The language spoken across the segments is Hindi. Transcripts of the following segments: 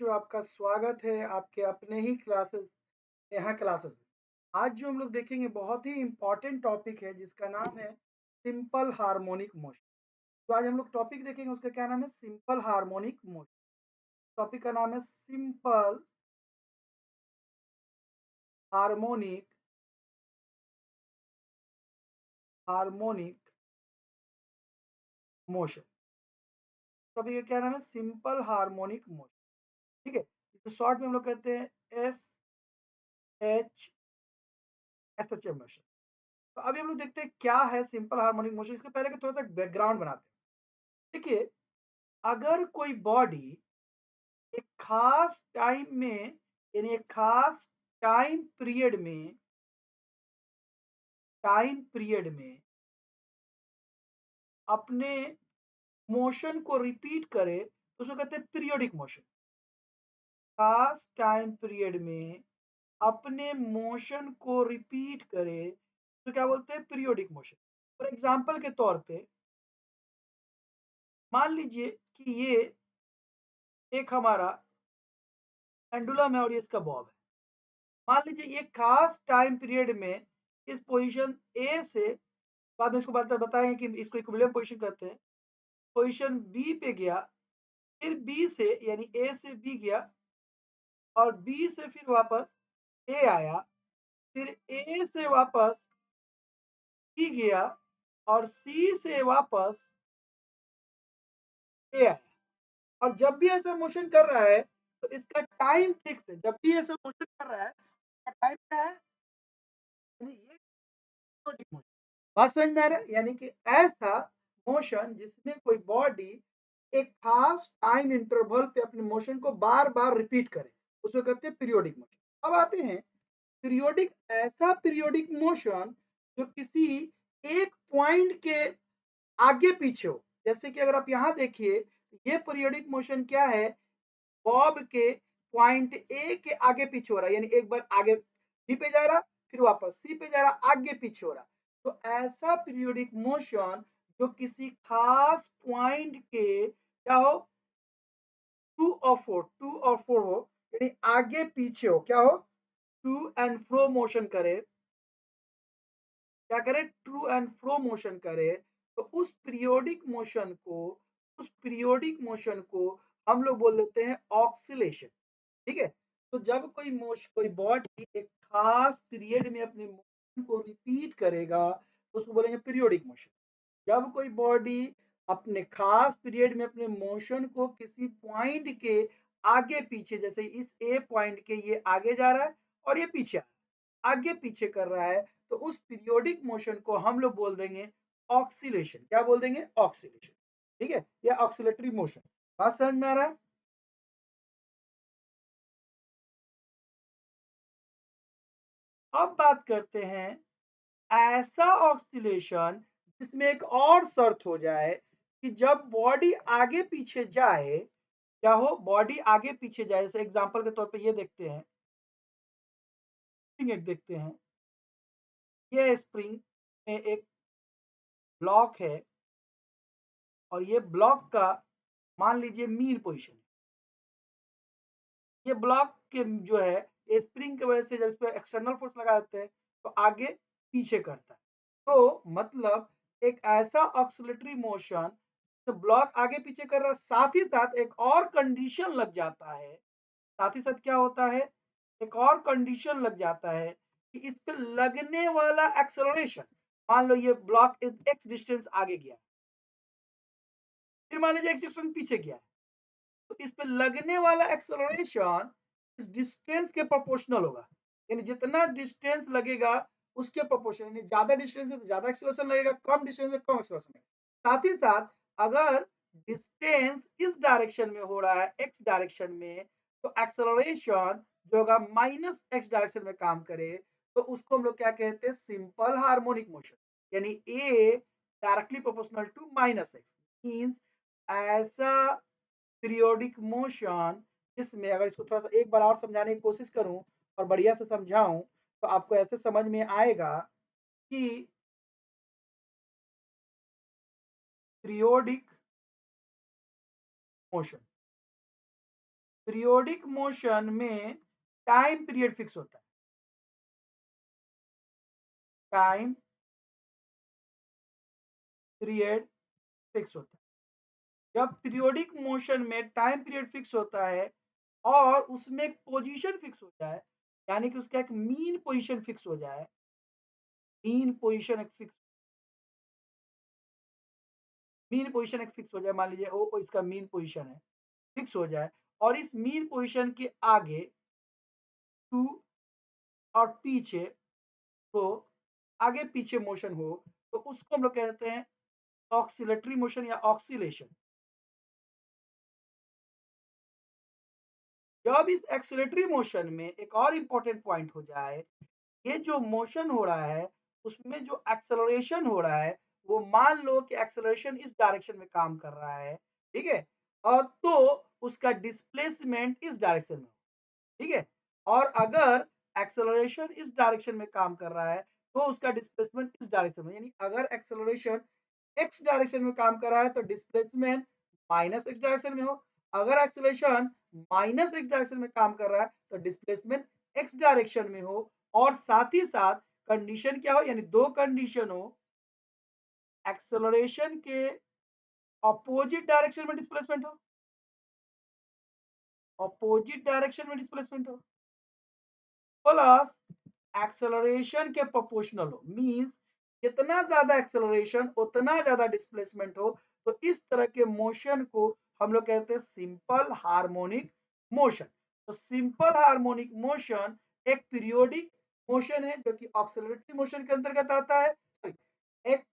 बच्चों, आपका स्वागत है आपके अपने ही क्लासेस यहाँ क्लासेस में। आज जो हम लोग देखेंगे बहुत ही इम्पोर्टेंट टॉपिक है जिसका नाम है सिंपल हार्मोनिक मोशन। तो आज हम लोग टॉपिक देखेंगे, उसका क्या नाम है? Simple harmonic motion. टॉपिक का नाम है simple harmonic harmonic motion. Topic का क्या नाम है? Simple harmonic motion. ठीक है, इसको शॉर्ट में हम लोग कहते हैं S H S H motion. तो अभी हम लोग देखते हैं क्या है सिंपल हार्मोनिक मोशन। इसके पहले का थोड़ा सा बैकग्राउंड बनाते हैं। देखिए, अगर कोई बॉडी एक खास टाइम में, यानी एक खास टाइम पीरियड में अपने मोशन को रिपीट करे तो उसको कहते हैं पीरियोडिक मोशन। खास टाइम पीरियड में अपने मोशन को रिपीट करे तो क्या बोलते हैं? Periodic motion. फॉर एग्जांपल के तौर पे मान लीजिए कि ये एक हमारा पेंडुलम है और ये इसका बॉब है। मान लीजिए ये खास टाइम पीरियड में इस पोजीशन ए से, बाद में इसको बताएंगे कि इसको इक्विलिब्रियम पोजीशन कहते हैं, पोजीशन बी पे गया, फिर बी से यानी ए से बी गया और बी से फिर वापस ए आया, फिर ए से वापस सी गया और सी से वापस ए आया। और जब भी ऐसा मोशन कर रहा है तो इसका टाइम फिक्स है। जब भी ऐसा मोशन कर रहा है इसका टाइम क्या है? यानी ये छोटी मोशन। बात समझ में आ रहा है? यानी कि ऐसा मोशन जिसमें कोई बॉडी एक खास टाइम इंटरवल पे अपने मोशन को बार बार रिपीट करे उसको कहते हैं पीरियोडिक मोशन। अब आते हैं पीरियोडिक, ऐसा पीरियोडिक मोशन जो किसी एक पॉइंट के आगे पीछे हो। जैसे कि अगर आप यहाँ देखिए, ये पीरियोडिक मोशन क्या है? बॉब के पॉइंट ए के आगे पीछे हो रहा है, यानी एक बार आगे बी पे जा रहा, फिर वापस सी पे जा रहा, आगे पीछे हो रहा। तो ऐसा पीरियोडिक मोशन जो किसी खास पॉइंट के क्या हो, टू और फोर हो, यानी आगे पीछे हो, क्या हो, टू एंड फ्रो मोशन करे, क्या करे, टू एंड फ्रो मोशन करे। तो उस पीरियोडिक मोशन को हम लोग बोल देते हैं ऑक्सीलेशन। ठीक है, तो जब कोई बॉडी एक खास पीरियड में अपने मोशन को रिपीट करेगा तो उसको बोलेंगे पीरियोडिक मोशन। जब कोई बॉडी अपने खास पीरियड में अपने मोशन को किसी पॉइंट के आगे पीछे, जैसे इस ए पॉइंट के ये आगे जा रहा है और ये पीछे आ रहा है, आगे पीछे कर रहा है, तो उस पीरियोडिक मोशन को हम लोग बोल देंगे ऑक्सीलेशन। क्या बोल देंगे? ऑक्सीलेशन। ठीक है, या ऑक्सीलेटरी मोशन। बात समझ में आ रहा है? अब बात करते हैं ऐसा ऑक्सीलेशन जिसमें एक और शर्त हो जाए कि जब बॉडी आगे पीछे जाए, क्या हो, बॉडी आगे पीछे जाए। जैसे एग्जांपल के तौर पे ये देखते हैं, स्प्रिंग एक देखते हैं। ये स्प्रिंग में एक ब्लॉक है और ये ब्लॉक का मान लीजिए मीन पोजीशन। ये ब्लॉक के जो है, ये स्प्रिंग की वजह से जब इस पे एक्सटर्नल फोर्स लगा देते हैं तो आगे पीछे करता है। तो मतलब एक ऐसा ऑक्सीलेटरी मोशन तो ब्लॉक आगे पीछे कर रहा है, साथ ही साथ एक और कंडीशन लग जाता है। साथ ही साथ क्या होता है? एक और कंडीशन लग जाता है कि इस पे लगने वाला एक्सेलरेशन, मान लो ये ब्लॉक एक्स डिस्टेंस आगे गया, फिर मान लीजिए एक्स डिस्टेंस पीछे गया, तो इस पे लगने वाला एक्सेलरेशन इस डिस्टेंस के प्रोपोर्शनल होगा। यानी जितना डिस्टेंस लगेगा उसके प्रोपोर्शनल, यानी ज्यादा डिस्टेंस है तो ज्यादा एक्सेलरेशन लगेगा, कम डिस्टेंस है कम एक्सेलरेशन लगेगा। साथ ही साथ अगर डिस्टेंस इस डायरेक्शन में हो रहा है, एक्स डायरेक्शन में, तो एक्सेलरेशन जो होगा माइनस एक्स डायरेक्शन में काम करे, तो उसको हम लोग क्या कहते हैं? Simple harmonic motion. यानी a directly proportional to minus x means ऐसा पीरियोडिक मोशन जिसमें, अगर इसको थोड़ा सा एक बार और समझाने की कोशिश करूं और बढ़िया से समझाऊं तो आपको ऐसे समझ में आएगा कि पीरियोडिक मोशन पीरियोडिक मोशन में टाइम पीरियड फिक्स होता है। टाइम पीरियड फिक्स होता है। जब पीरियोडिक मोशन में टाइम पीरियड फिक्स होता है और उसमें एक पोजीशन फिक्स हो जाए, यानी कि उसका एक मीन पोजीशन फिक्स हो जाए, मीन पोजीशन एक फिक्स मीन पोजीशन एक फिक्स हो जाए, मान लीजिए वो इसका मीन पोजीशन है, फिक्स हो जाए और इस मीन पोजीशन के आगे टू और पीछे तो आगे पीछे मोशन हो, तो उसको हम लोग कहते हैं ऑक्सिलेटरी मोशन या ऑक्सीलेशन। जब इस एक्सिलेटरी मोशन में एक और इंपॉर्टेंट पॉइंट हो जाए, ये जो मोशन हो रहा है उसमें जो एक्सेलरेशन हो रहा है, वो मान लो कि एक्सेलरेशन इस डायरेक्शन में काम कर रहा है, ठीक है, और तो उसका डिस्प्लेसमेंट इस डायरेक्शन में, ठीक है, और अगर एक्सेलरेशन इस डायरेक्शन में काम कर रहा है तो उसका डिस्प्लेसमेंट इस डायरेक्शन में, यानी अगर एक्सेलरेशन एक्स डायरेक्शन में काम कर रहा है तो डिस्प्लेसमेंट माइनस एक्स डायरेक्शन में हो, अगर एक्सेलरेशन माइनस एक्स डायरेक्शन में काम कर रहा है तो डिस्प्लेसमेंट एक्स डायरेक्शन में हो, और साथ ही साथ कंडीशन क्या हो, यानी दो कंडीशन हो, एक्सेलरेशन के अपोजिट डायरेक्शन में डिस्प्लेसमेंट हो, अपोजिट डायरेक्शन में डिस्प्लेसमेंट हो, प्लस एक्सेलरेशन के प्रोपोर्शनल हो, मींस जितना ज्यादा एक्सेलरेशन उतना ज्यादा डिस्प्लेसमेंट हो, तो इस तरह के मोशन को हम लोग कहते हैं सिंपल हार्मोनिक मोशन। तो सिंपल हार्मोनिक मोशन एक पीरियोडिक मोशन है जो कि ऑक्सिलरी मोशन के अंतर्गत आता है, एक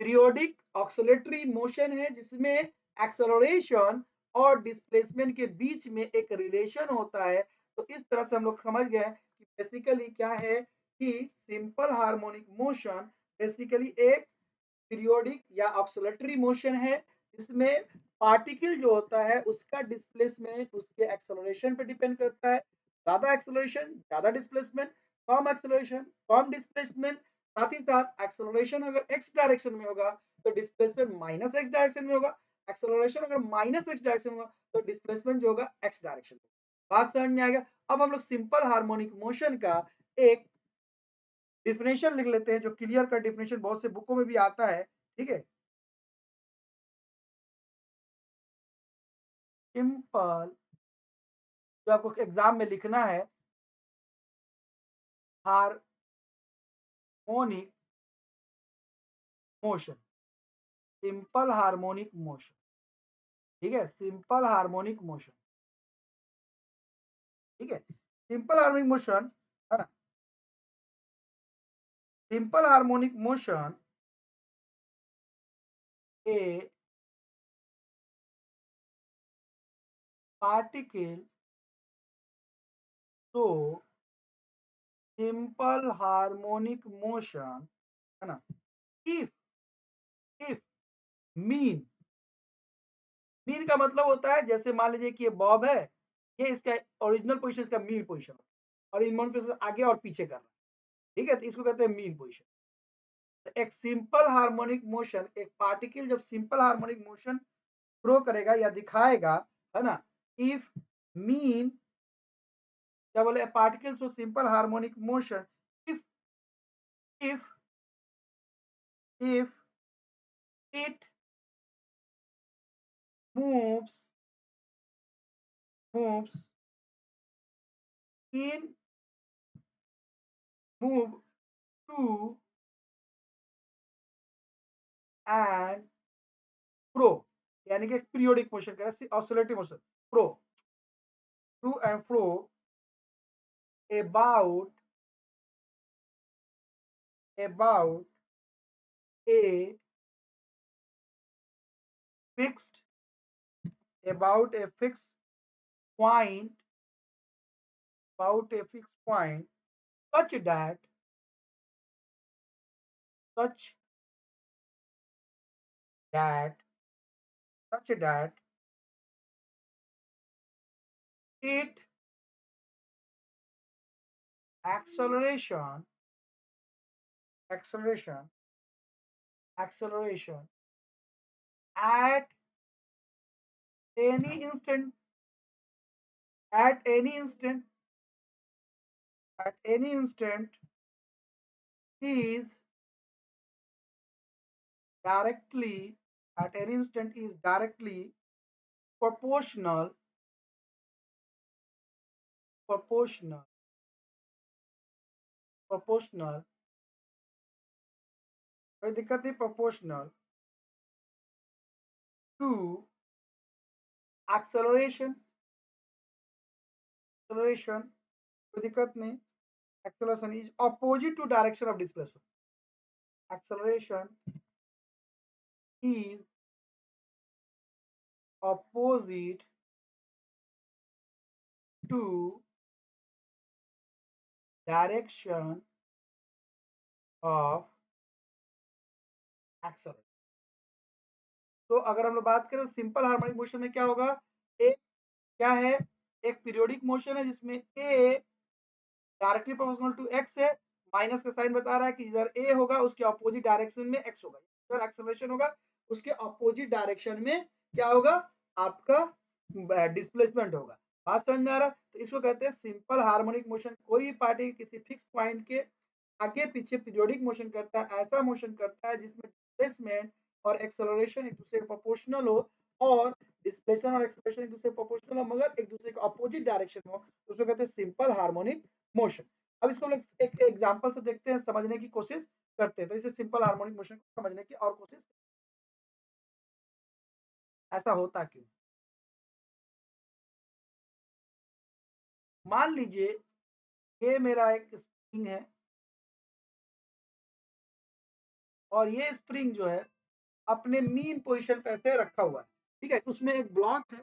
पीरियोडिक ऑक्सिलेटरी मोशन है जिसमें एक्सेलरेशन और डिस्प्लेसमेंट के बीच में एक रिलेशन होता है। तो इस तरह से हम लोग समझ गए कि बेसिकली क्या है कि सिंपल हार्मोनिक मोशन बेसिकली एक पीरियोडिक या ऑक्सिलेटरी मोशन है जिसमें पार्टिकल जो होता है उसका डिस्प्लेसमेंट उसके एक्सेलरेशन पे डिपेंड करता है। ज्यादा एक्सेलरेशन ज्यादा डिस्प्लेसमेंट, कम एक्सेलरेशन कम डिस्प्लेसमेंट, साथ ही साथ एक्सेलरेशन अगर एक्स डायरेक्शन में होगा तो डिस्प्लेसमेंट माइनस एक्स डायरेक्शन में होगा, एक्सेलरेशन अगर माइनस एक्स डायरेक्शन में होगा तो डिस्प्लेसमेंट जो होगा एक्स डायरेक्शन में। बात समझ में आएगा। अब हम लोग सिंपल हार्मोनिक मोशन का एक डिफिनेशन लिख लेते हैं, जो क्लियर का डिफिनेशन बहुत से बुकों में भी आता है, ठीक है। सिंपल, जो आपको एग्जाम में लिखना है, harmonic motion, simple harmonic motion, ठीक है, सिंपल हार्मोनिक मोशन, ठीक है, सिंपल हार्मोनिक मोशन है ना। सिंपल हार्मोनिक मोशन ए पार्टिकल तो सिंपल हार्मोनिक मोशन है ना, इफ इफ मीन, मीन का मतलब होता है जैसे मान लीजिए कि ये बॉब है, ये इसका ओरिजिनल पोजीशन, इसका मीन पोजीशन और इन पोजीशन आगे और पीछे कर रहा है, ठीक है, तो इसको कहते हैं मीन पोजीशन। तो एक सिंपल हार्मोनिक मोशन, एक पार्टिकल जब सिंपल हार्मोनिक मोशन थ्रो करेगा या दिखाएगा, है ना, इफ मीन, क्या बोले, particle show simple harmonic motion if if if it moves moves in move to and pro, यानी कि पीरियोडिक मोशन का oscillatory motion, pro, to and fro about about a fixed about a fixed point, about a fixed point, such that such that such that it acceleration acceleration acceleration at any instant at any instant is directly proportional proportional proportional कोई दिक्कत नहीं, proportional to acceleration कोई दिक्कत नहीं, acceleration is opposite to direction of displacement. Acceleration is opposite to direction of acceleration. तो अगर हम लोग बात करें सिंपल हार्मोनिक मोशन में क्या होगा, एक क्या है, एक पीरियोडिक मोशन है जिसमें ए डायरेक्टली प्रोपोर्शनल टू एक्स है, माइनस का साइन बता रहा है कि इधर ए होगा उसके अपोजिट डायरेक्शन में एक्स होगा, इधर एक्सेलरेशन होगा उसके अपोजिट डायरेक्शन में क्या होगा, आपका डिस्प्लेसमेंट होगा। बात समझ में आ रहा है? तो इसको कहते हैं सिंपल हार्मोनिक मोशन। कोई भी पार्टी किसी फिक्स पॉइंट के आगे पीछे पीरियोडिक मोशन करता है, ऐसा मोशन करता है जिसमें डिस्प्लेसमेंट और एक्सेलरेशन एक दूसरे के प्रोपोर्शनल हो और डिस्प्लेसमेंट और एक्सेलरेशन एक दूसरे के प्रोपोर्शनल हो मगर एक दूसरे के अपोजिट डायरेक्शन में हो, उसको कहते हैं सिंपल हार्मोनिक मोशन। अब इसको हम लोग एक एग्जांपल से देखते हैं, समझने की कोशिश करते हैं। तो इसे सिंपल हार्मोनिक मोशन को समझने की और कोशिश, ऐसा होता क्यों। मान लीजिए ये मेरा एक स्प्रिंग है और ये स्प्रिंग जो है अपने मीन पोजीशन पे ऐसे रखा हुआ है, ठीक है, उसमें एक ब्लॉक है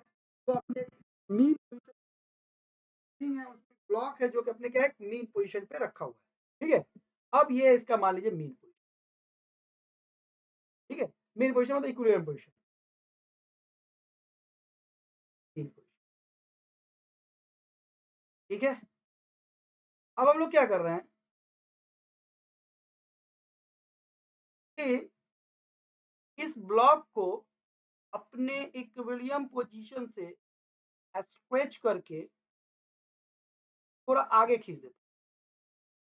तो अपने मीन पोजीशन है, उसमें ब्लॉक है जो कि अपने क्या है मीन पोजीशन पे रखा हुआ है, ठीक है। अब ये इसका मान लीजिए मीन पोजीशन, ठीक है, मीन पोजीशन मतलब इक्विलिब्रियम पोजीशन, मीन पोजीशन, ठीक है। अब हम लोग क्या कर रहे हैं कि इस ब्लॉक को अपने इक्विलिब्रियम पोजीशन से स्ट्रेच करके थोड़ा आगे खींच देते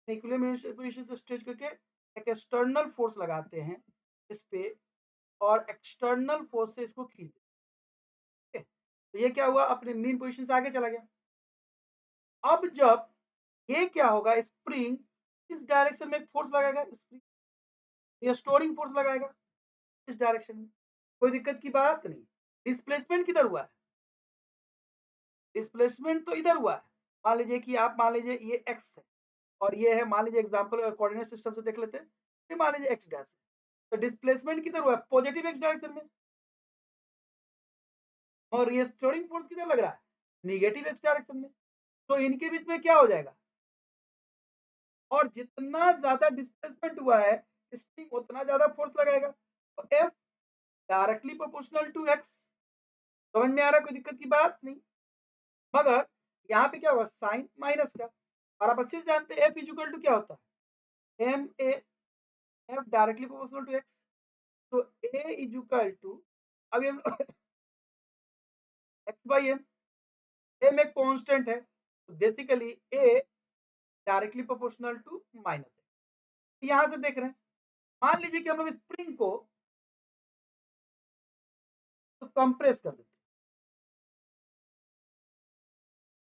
हैं, इक्विलिब्रियम पोजीशन से स्ट्रेच करके एक एक्सटर्नल फोर्स लगाते हैं इस पे और एक्सटर्नल फोर्स से इसको खींच देते हैं, तो ये क्या हुआ, अपने मीन पोजीशन से आगे चला गया। अब जब ये क्या होगा, स्प्रिंग इस डायरेक्शन में एक फोर्स लगाएगा, स्प्रिंग ये स्टोरिंग फोर्स लगाएगा इस डायरेक्शन में, कोई दिक्कत की बात नहीं। डिस्प्लेसमेंट किधर हुआ है, डिस्प्लेसमेंट तो इधर हुआ है। मान लीजिए कि आप मान लीजिए ये एक्स है और ये है, मान लीजिए एग्जांपल कोऑर्डिनेट सिस्टम से देख लेते हैं, ये मान लीजिए एक्स डैश है, तो डिस्प्लेसमेंट किधर हुआ है, पॉजिटिव एक्स डायरेक्शन में, और ये स्टोरिंग फोर्स किधर लग रहा है, निगेटिव एक्स डायरेक्शन में। तो इनके बीच में क्या हो जाएगा, और जितना ज्यादा डिस्प्लेसमेंट हुआ है स्प्रिंग उतना ज्यादा फोर्स लगाएगा, तो F directly proportional to X. समझ में आ रहा है, कोई दिक्कत की बात नहीं। मगर यहाँ पे क्या होगा, साइन माइनस का, और आप अच्छे से जानते हैं एफ इज इक्वल टू क्या होता है, M A, F directly proportional to X, तो ए इज इक्वल टू, अभी हम एक्स बाई एम, एम एक कांस्टेंट है तो basically A directly proportional to minus है। यहाँ से देख रहे हैं, मान लीजिए कि हम लोग स्प्रिंग को तो कंप्रेस कर देते,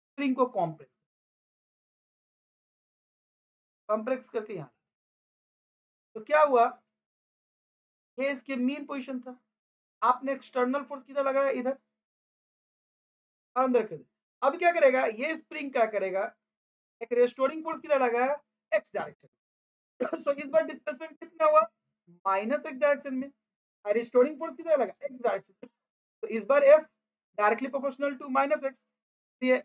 स्प्रिंग को कंप्रेस करके यहाँ, तो क्या हुआ, ये इसके मीन पोजीशन था, आपने एक्सटर्नल फोर्स किधर लगाया, इधर, और अंदर कर दिया। अब क्या करेगा ये स्प्रिंग, क्या करेगा, एक रेस्टोरिंग फोर्स किधर लगाया, एक्स डायरेक्शन सो इस बार डिस्प्लेसमेंट कितना हुआ, माइनस एक्स डायरेक्शन में, और रेस्टोरिंग फोर्स किधर लगा, एक्स डायरेक्शन, तो इस बार f directly proportional to minus x, ये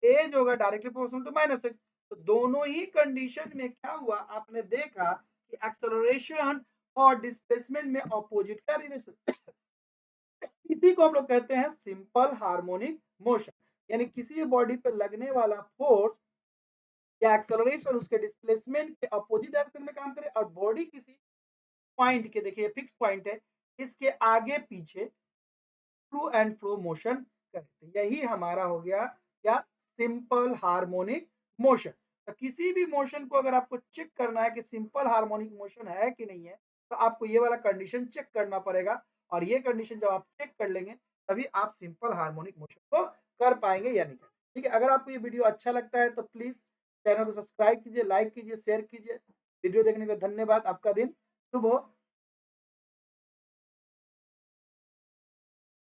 ए जो होगा directly proportional to minus x. तो दोनों ही कंडीशन में क्या हुआ, आपने देखा कि एक्सेलरेशन और डिस्प्लेसमेंट में ऑपोजिट का रिलेशन, इसी को हम लोग कहते हैं सिंपल हार्मोनिक मोशन। यानी किसी भी बॉडी पर लगने वाला फोर्स या एक्सेलरेशन उसके डिस्प्लेसमेंट के अपोजिट डायरेक्शन में काम करे, और बॉडी किसी पॉइंट के, देखिए फिक्स पॉइंट है, इसके आगे पीछे टू एंड फ्रो मोशन करे, यही हमारा हो गया क्या, सिंपल हार्मोनिक मोशन। तो किसी भी मोशन को अगर आपको चेक करना है कि सिंपल हार्मोनिक मोशन है कि नहीं है, तो आपको ये वाला कंडीशन चेक करना पड़ेगा और ये कंडीशन जब आप चेक कर लेंगे, तभी आप सिंपल हार्मोनिक मोशन को कर पाएँगे या नहीं कर ठीक है, अगर आपको ये वीडियो अच्छा लगता है तो प्लीज़ चैनल को सब्सक्राइब कीजिए, लाइक कीजिए, शेयर कीजिए। वीडियो देखने का धन्यवाद। आपका दिन शुभ हो।